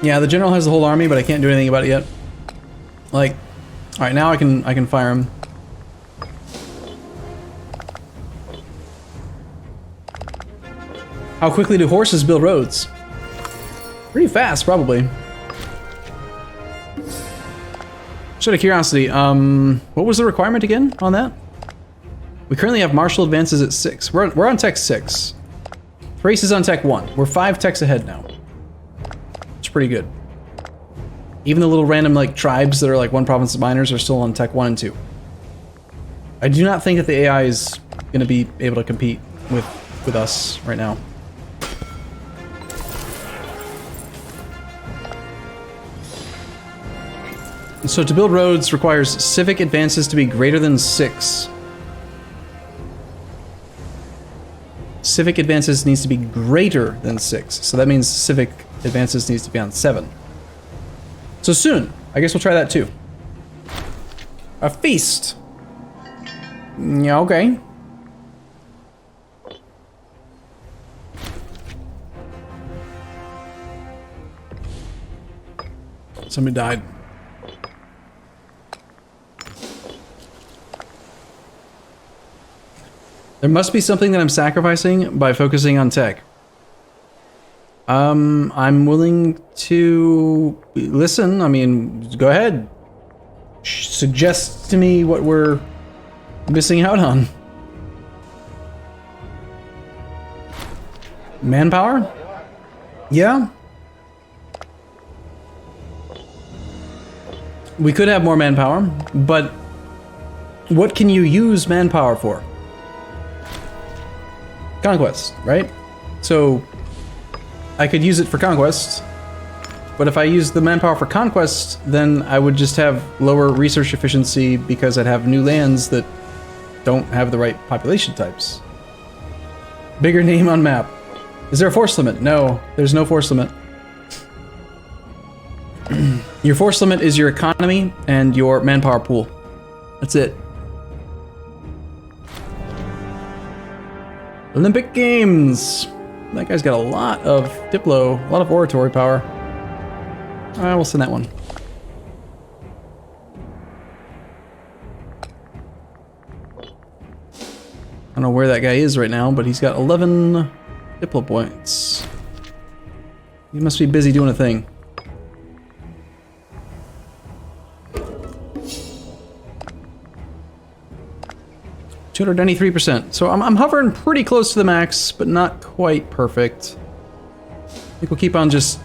Yeah, the general has the whole army, but I can't do anything about it yet. Like, all right, now I can fire him. How quickly do horses build roads? Pretty fast, probably. Just out of curiosity, what was the requirement again on that? We currently have martial advances at 6. We're on tech 6. Thrace is on tech 1. We're 5 techs ahead now. It's pretty good. Even the little random like tribes that are like one province of miners are still on tech 1 and 2. I do not think that the AI is going to be able to compete with us right now. So to build roads requires civic advances to be greater than 6. Civic advances needs to be greater than 6. So that means civic advances needs to be on 7. So soon, I guess we'll try that too. A feast. Yeah, okay. Somebody died. There must be something that I'm sacrificing by focusing on tech. I'm willing to listen. I mean, go ahead. Suggest to me what we're missing out on. Manpower? Yeah. We could have more manpower, but what can you use manpower for? Conquest, right? So I could use it for conquest, but if I use the manpower for conquest, then I would just have lower research efficiency because I'd have new lands that don't have the right population types. Bigger name on map. Is there a force limit? No, there's no force limit. Your force limit is your economy and your manpower pool. That's it. Olympic Games. That guy's got a lot of Diplo, a lot of oratory power. Alright, we'll send that one. I don't know where that guy is right now, but he's got 11 Diplo points. He must be busy doing a thing. $293%. So I'm hovering pretty close to the max, but not quite perfect. I think we'll keep on just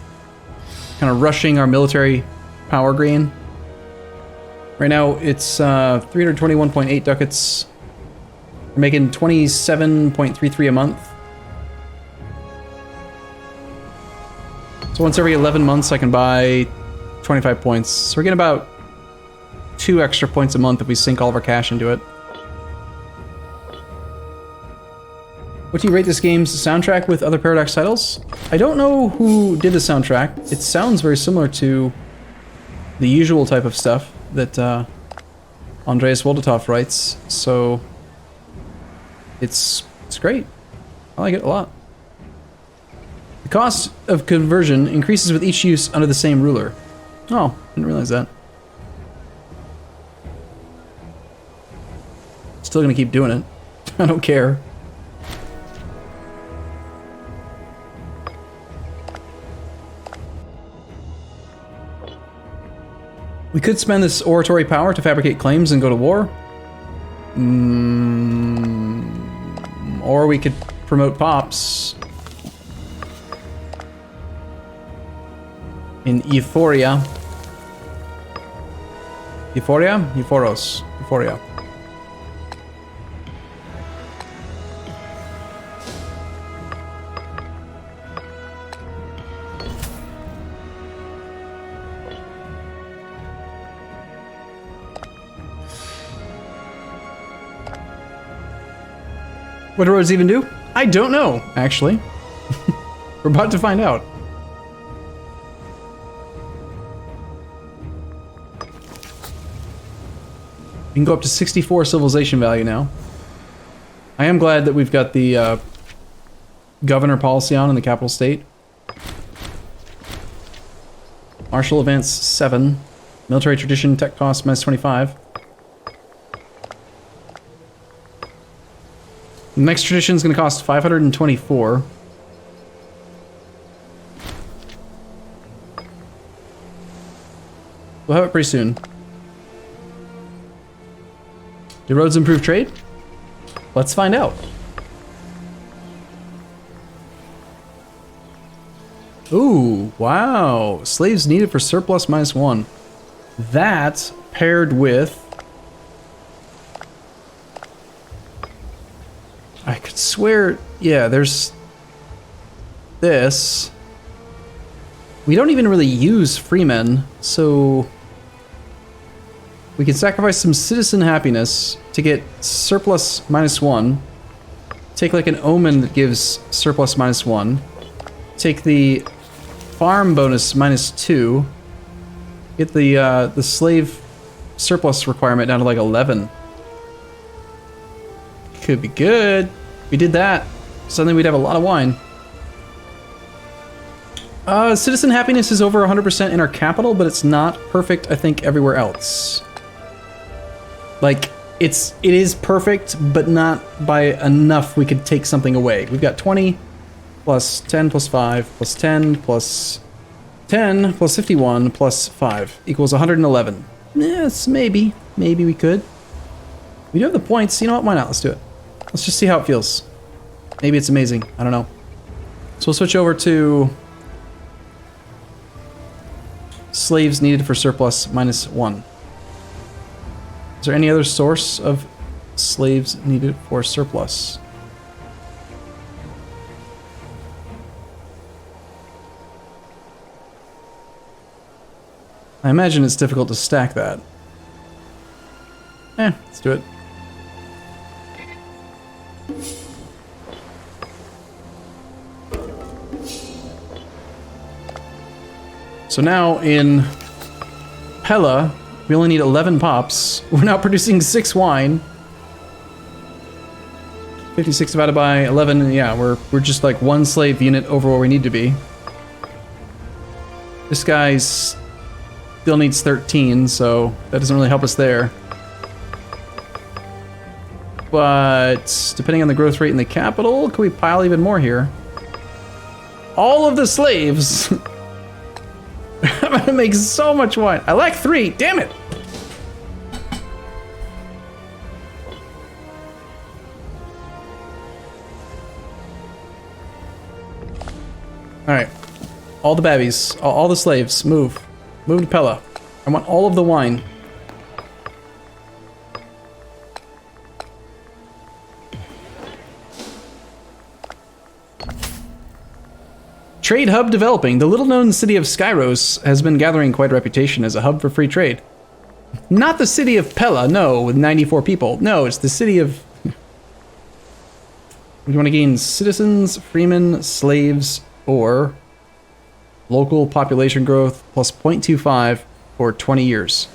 kind of rushing our military power gain. Right now it's 321.8 ducats. We're making 27.33 a month. So once every 11 months I can buy 25 points. So we're getting about 2 extra points a month if we sink all of our cash into it. What do you rate this game's soundtrack with other Paradox titles? I don't know who did the soundtrack. It sounds very similar to the usual type of stuff that Andreas Woldatoff writes, so it's great. I like it a lot. The cost of conversion increases with each use under the same ruler. Oh, didn't realize that. Still gonna keep doing it. I don't care. We could spend this oratory power to fabricate claims and go to war. Or we could promote pops in Euphoria. Euphoria? Euphoros. Euphoria. What do roads even do? I don't know, actually. We're about to find out. We can go up to 64 civilization value now. I am glad that we've got the governor policy on in the capital state. Martial advance 7. Military tradition tech cost minus 25. The next tradition is going to cost 524. We'll have it pretty soon. Do roads improve trade? Let's find out. Ooh, wow. Slaves needed for surplus minus 1. That paired with... I could swear, yeah, there's this. We don't even really use freemen, so we can sacrifice some citizen happiness to get surplus minus 1. Take like an omen that gives surplus minus 1. Take the farm bonus minus 2. Get the slave surplus requirement down to like 11. Could be good. We did that. Suddenly we'd have a lot of wine. Citizen happiness is over 100% in our capital, but it's not perfect, I think, everywhere else. Like, it is perfect, but not by enough we could take something away. We've got 20 plus 10 plus 5 plus 10 plus 10 plus 51 plus 5 equals 111. Yes, maybe. Maybe we could. We do have the points. You know what? Why not? Let's do it. Let's just see how it feels. Maybe it's amazing. I don't know. So we'll switch over to slaves needed for surplus minus 1. Is there any other source of slaves needed for surplus? I imagine it's difficult to stack that. Let's do it. So now in Pella, we only need 11 pops. We're now producing 6 wine. 56 divided by 11, yeah, we're just like 1 slave unit over where we need to be. This guy's still needs 13, so that doesn't really help us there. But depending on the growth rate in the capital, can we pile even more here? All of the slaves! I'm gonna make so much wine. I lack 3, damn it! Alright. All the babbies, all the slaves, move. Move to Pella. I want all of the wine. Trade hub developing. The little-known city of Skyros has been gathering quite a reputation as a hub for free trade. Not the city of Pella, no, with 94 people. No, it's the city of... We want to gain citizens, freemen, slaves, or local population growth plus 0.25 for 20 years.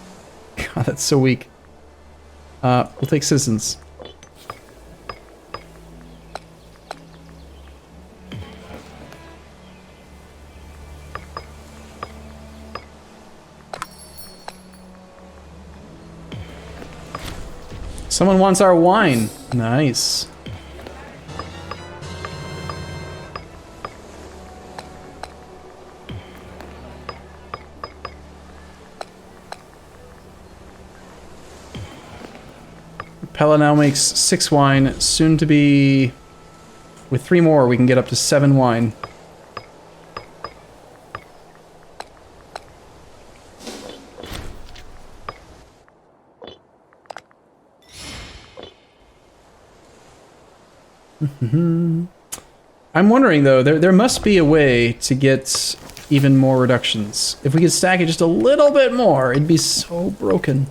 God, that's so weak. We'll take citizens. Someone wants our wine. Nice. Pella now makes 6 wine, soon to be... With 3 more, we can get up to 7 wine. I'm wondering though, there must be a way to get even more reductions. If we could stack it just a little bit more, it'd be so broken.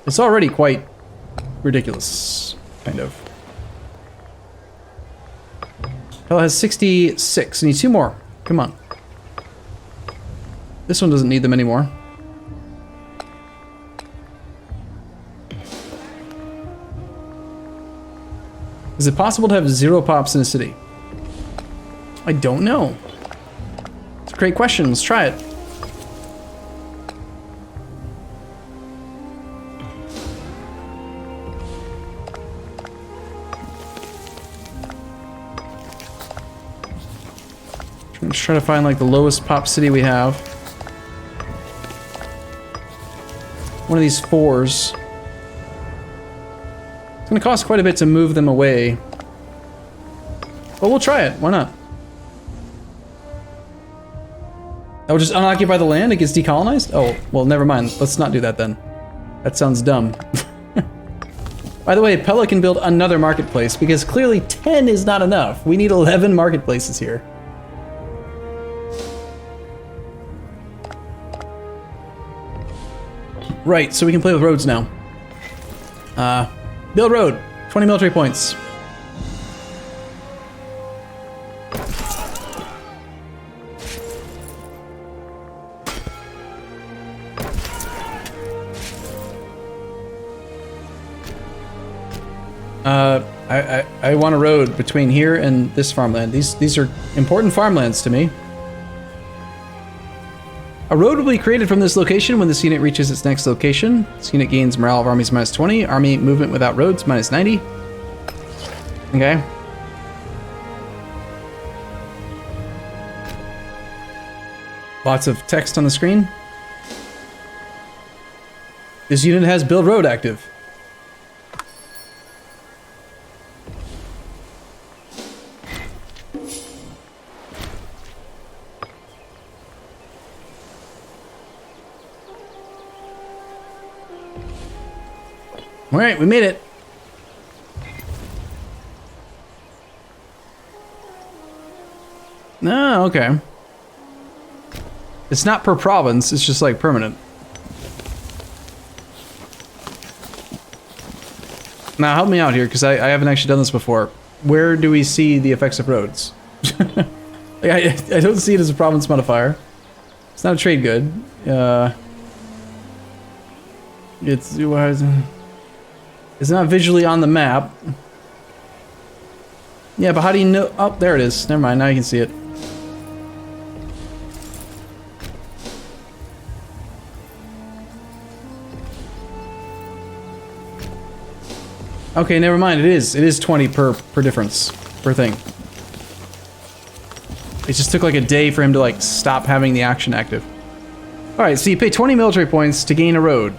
It's already quite ridiculous, kind of. Pella has 66. I need 2 more. Come on. This one doesn't need them anymore. Is it possible to have 0 pops in a city? I don't know. It's a great question. Let's try it. Let's try to find like the lowest pop city we have. One of these 4s. It's gonna cost quite a bit to move them away. But we'll try it, why not? Oh, just unoccupy the land? It gets decolonized? Oh, well, never mind. Let's not do that then. That sounds dumb. By the way, Pella can build another marketplace because clearly 10 is not enough. We need 11 marketplaces here. Right, so we can play with roads now. Build road, 20 military points. I want a road between here and this farmland. These are important farmlands to me. A road will be created from this location when this unit reaches its next location. This unit gains morale of armies minus 20, army movement without roads minus 90. Okay. Lots of text on the screen. This unit has build road active. All right, we made it. No, okay. It's not per province, it's just like permanent. Now help me out here, because I haven't actually done this before. Where do we see the effects of roads? I don't see it as a province modifier. It's not a trade good. It's not visually on the map. Yeah, but how do you know? Oh, there it is. Never mind, now you can see it. Okay, never mind. It is 20 per difference, per thing. It just took like a day for him to like stop having the action active. All right, so you pay 20 military points to gain a road.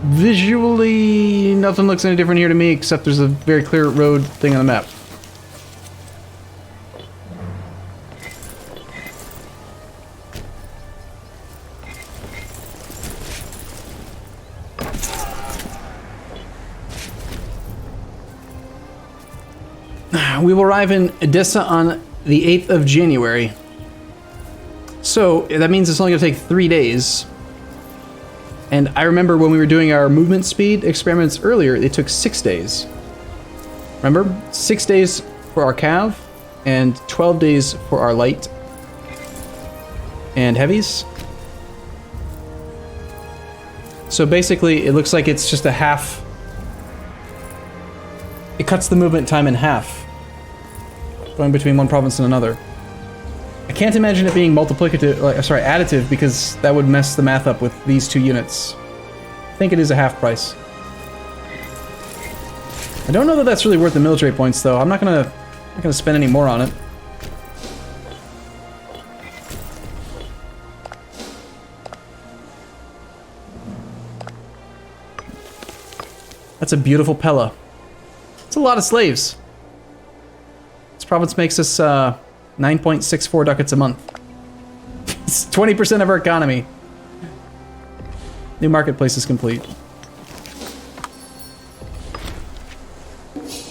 Visually, nothing looks any different here to me, except there's a very clear road thing on the map. We will arrive in Edessa on the 8th of January. So, that means it's only going to take 3 days. And I remember when we were doing our movement speed experiments earlier, it took 6 days. Remember? 6 days for our cav, and 12 days for our light and heavies. So basically, it looks like it's just a half. It cuts the movement time in half, going between one province and another. I can't imagine it being multiplicative, additive, because that would mess the math up with these 2 units. I think it is a half price. I don't know that that's really worth the military points, though. I'm not gonna spend any more on it. That's a beautiful Pella. It's a lot of slaves. This province makes us 9.64 ducats a month. It's 20% of our economy. New marketplace is complete.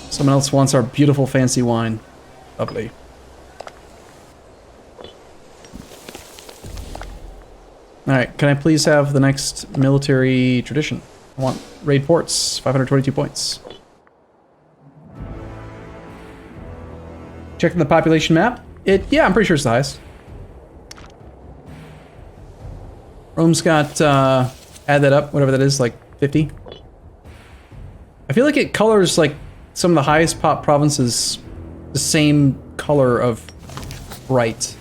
Someone else wants our beautiful fancy wine. Lovely. Alright, can I please have the next military tradition? I want raid ports, 522 points. Checking the population map. Yeah, I'm pretty sure it's the highest. Rome's got, add that up, whatever that is, like 50. I feel like it colors like some of the highest pop provinces the same color of bright.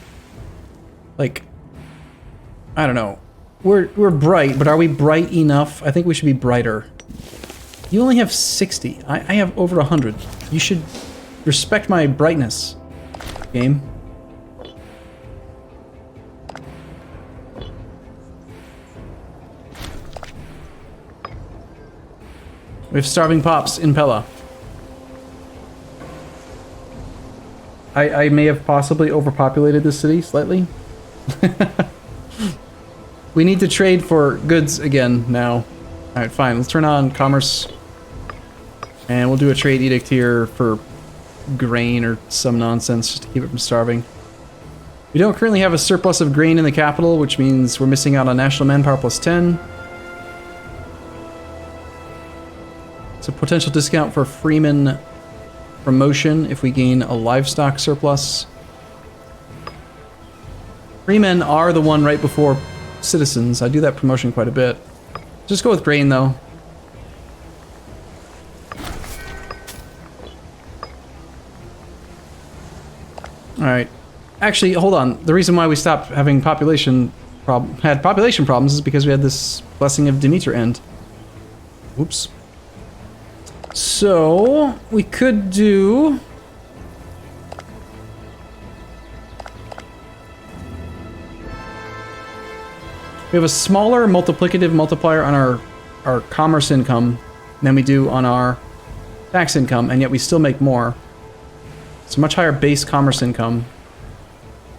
Like, I don't know. We're bright, but are we bright enough? I think we should be brighter. You only have 60. I have over 100. You should respect my brightness. game. We have starving pops in Pella. I may have possibly overpopulated this city slightly. We need to trade for goods again now. Alright, fine. Let's turn on commerce. And we'll do a trade edict here for grain or some nonsense just to keep it from starving. We don't currently have a surplus of grain in the capital, which means we're missing out on national manpower plus 10. It's a potential discount for freeman promotion if we gain a livestock surplus. Freemen are the one right before citizens. I do that promotion quite a bit. Just go with grain though. Alright. Actually, hold on. The reason why we stopped having population problems is because we had this Blessing of Demeter end. Oops. So, we could do... We have a smaller multiplicative multiplier on our commerce income than we do on our tax income, and yet we still make more. It's a much higher base commerce income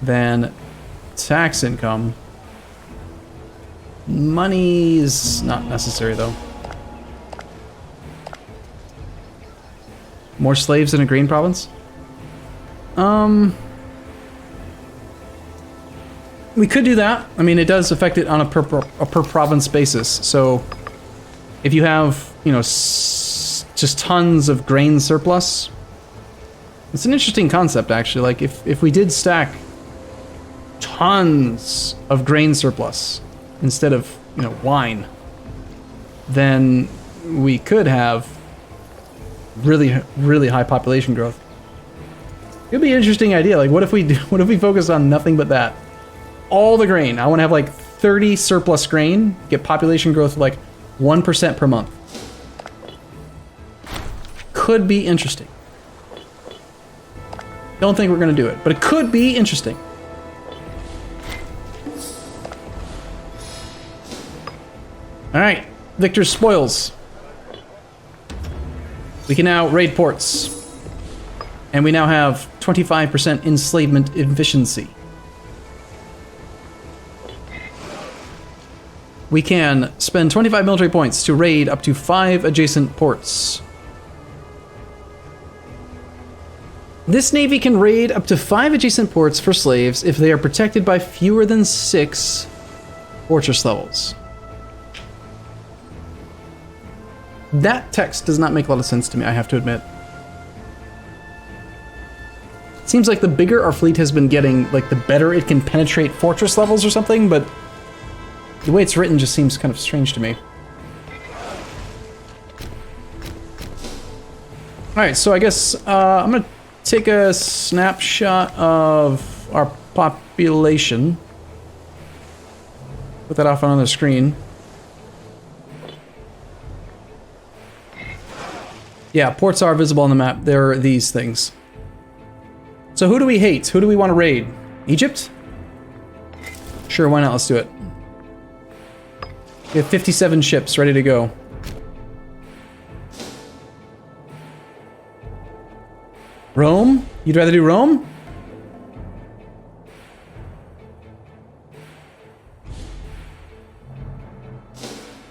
than tax income. Money's not necessary, though. More slaves in a grain province? We could do that. I mean, it does affect it on a per province basis. So, if you have, you know, just tons of grain surplus, it's an interesting concept, actually. Like, if we did stack tons of grain surplus instead of, you know, wine, then we could have really, really high population growth. It'd be an interesting idea. Like, what if we focus on nothing but that? All the grain. I want to have like 30 surplus grain, get population growth of like 1% per month. Could be interesting. Don't think we're going to do it, but it could be interesting. All right, Victor's spoils. We can now raid ports. And we now have 25% enslavement efficiency. We can spend 25 military points to raid up to 5 adjacent ports. This navy can raid up to 5 adjacent ports for slaves if they are protected by fewer than 6 fortress levels. That text does not make a lot of sense to me, I have to admit. It seems like the bigger our fleet has been getting, like the better it can penetrate fortress levels or something, but the way it's written just seems kind of strange to me. Alright, so I guess I'm gonna take a snapshot of our population. Put that off on the screen. Yeah, ports are visible on the map. There are these things. So who do we hate? Who do we want to raid? Egypt? Sure, why not? Let's do it. We have 57 ships ready to go. Rome? You'd rather do Rome?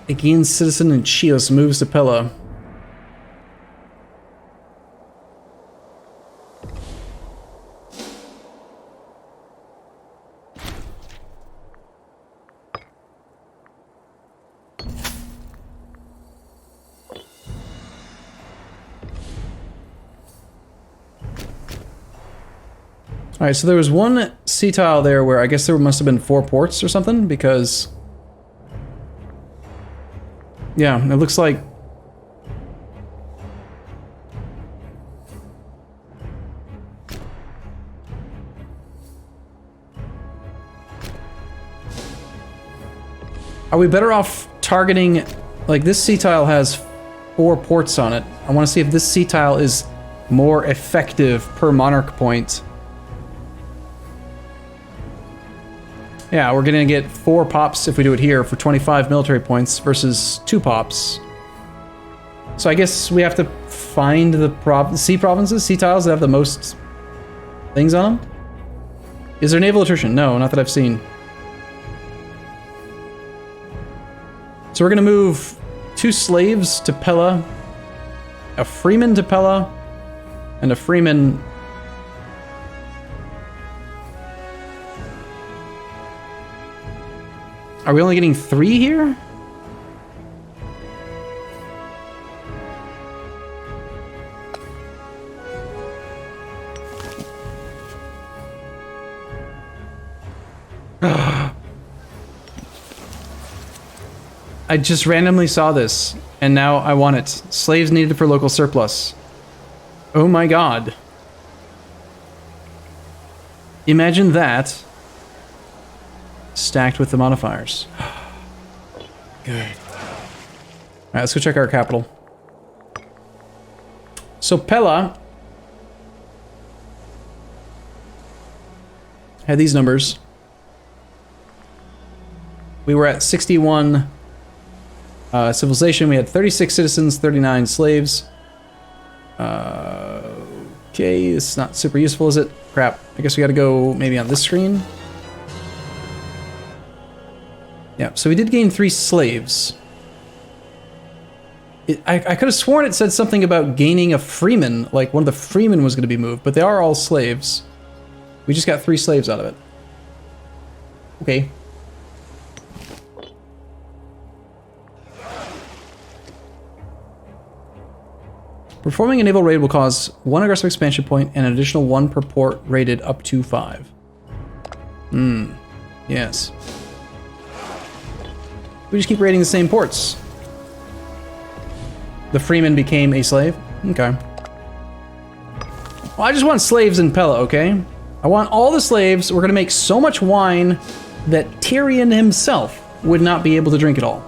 Aegean citizen in Chios moves to Pella. Alright, so there was one sea tile there where I guess there must have been 4 ports or something, because... yeah, it looks like... Are we better off targeting... like, this sea tile has 4 ports on it. I want to see if this sea tile is more effective per monarch point Yeah, we're gonna get 4 pops if we do it here for 25 military points versus 2 pops. So I guess we have to find the sea provinces, sea tiles that have the most things on them. Is there naval attrition? No, not that I've seen. So we're gonna move 2 slaves to Pella, a freeman to Pella, and a freeman. Are we only getting 3 here? I just randomly saw this, and now I want it. Slaves needed for local surplus. Oh my god. Imagine that stacked with the modifiers. Good. Alright, let's go check our capital. So Pella had these numbers. We were at 61 civilization. We had 36 citizens, 39 slaves. Okay, it's not super useful, is it? Crap. I guess we gotta go maybe on this screen. Yeah, so we did gain 3 slaves. I could have sworn it said something about gaining a freeman, like one of the freemen was going to be moved, but they are all slaves. We just got 3 slaves out of it. Okay. Performing a naval raid will cause 1 aggressive expansion point and an additional 1 per port rated up to 5. Yes. We just keep raiding the same ports. The freeman became a slave? Okay. Well, I just want slaves in Pella, okay? I want all the slaves. We're gonna make so much wine that Tyrion himself would not be able to drink it all.